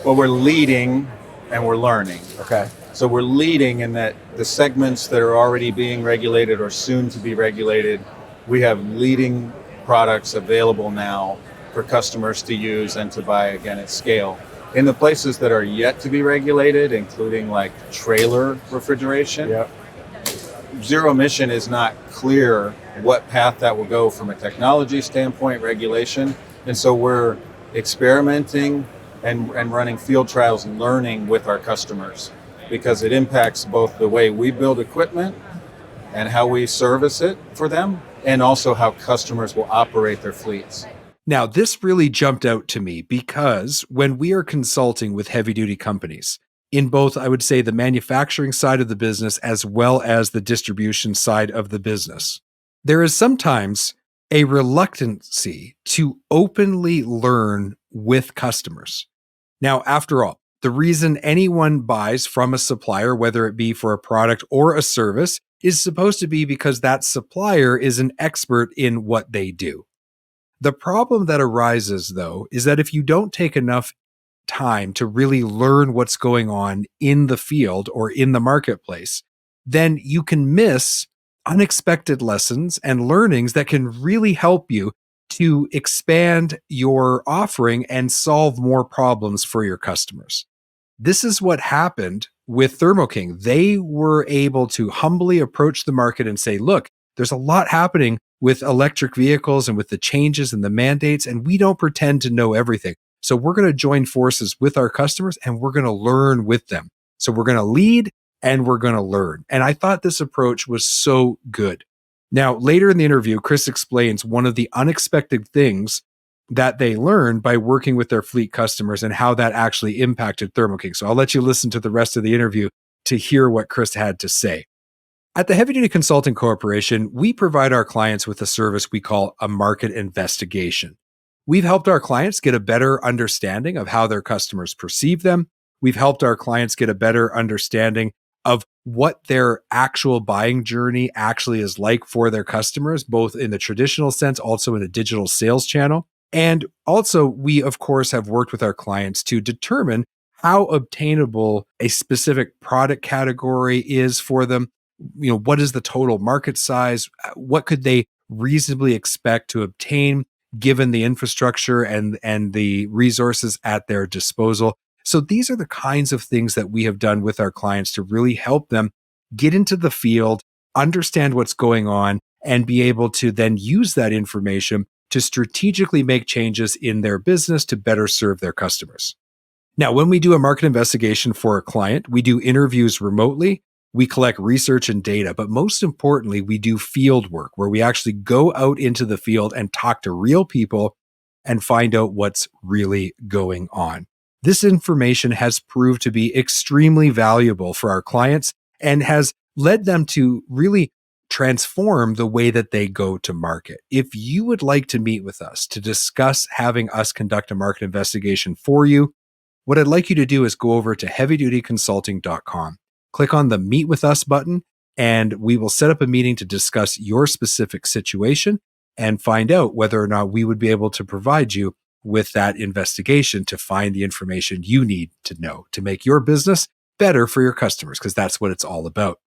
Well, we're leading and we're learning. Okay. So we're leading in that the segments that are already being regulated or soon to be regulated, we have leading products available now for customers to use and to buy again at scale. In the places that are yet to be regulated, including like trailer refrigeration, Yeah. zero emission is not clear what path that will go from a technology standpoint, regulation. And so we're experimenting and running field trials and learning with our customers because it impacts both the way we build equipment and how we service it for them, and also how customers will operate their fleets. Now, this really jumped out to me because when we are consulting with heavy duty companies, in both, I would say, the manufacturing side of the business as well as the distribution side of the business, there is sometimes a reluctancy to openly learn with customers. Now, after all, the reason anyone buys from a supplier, whether it be for a product or a service, is supposed to be because that supplier is an expert in what they do. The problem that arises, though, is that if you don't take enough time to really learn what's going on in the field or in the marketplace, then you can miss unexpected lessons and learnings that can really help you to expand your offering and solve more problems for your customers. This is what happened with Thermo King. They were able to humbly approach the market and say, look, there's a lot happening with electric vehicles and with the changes and the mandates, and we don't pretend to know everything. So we're going to join forces with our customers and we're going to learn with them. So we're going to lead and we're going to learn. And I thought this approach was so good. Now, later in the interview, Chris explains one of the unexpected things that they learned by working with their fleet customers and how that actually impacted Thermo King. So I'll let you listen to the rest of the interview to hear what Chris had to say. At the Heavy Duty Consulting Corporation, we provide our clients with a service we call a market investigation. We've helped our clients get a better understanding of how their customers perceive them. We've helped our clients get a better understanding of what their actual buying journey actually is like for their customers, both in the traditional sense, also in a digital sales channel. And also, we, of course, have worked with our clients to determine how obtainable a specific product category is for them. You know, what is the total market size? What could they reasonably expect to obtain given the infrastructure and the resources at their disposal? So these are the kinds of things that we have done with our clients to really help them get into the field, understand what's going on, and be able to then use that information to strategically make changes in their business to better serve their customers. Now, when we do a market investigation for a client, we do interviews remotely. We collect research and data, but most importantly, we do field work where we actually go out into the field and talk to real people and find out what's really going on. This information has proved to be extremely valuable for our clients and has led them to really transform the way that they go to market. If you would like to meet with us to discuss having us conduct a market investigation for you, what I'd like you to do is go over to heavydutyconsulting.com. Click on the Meet With Us button, and we will set up a meeting to discuss your specific situation and find out whether or not we would be able to provide you with that investigation to find the information you need to know to make your business better for your customers, because that's what it's all about.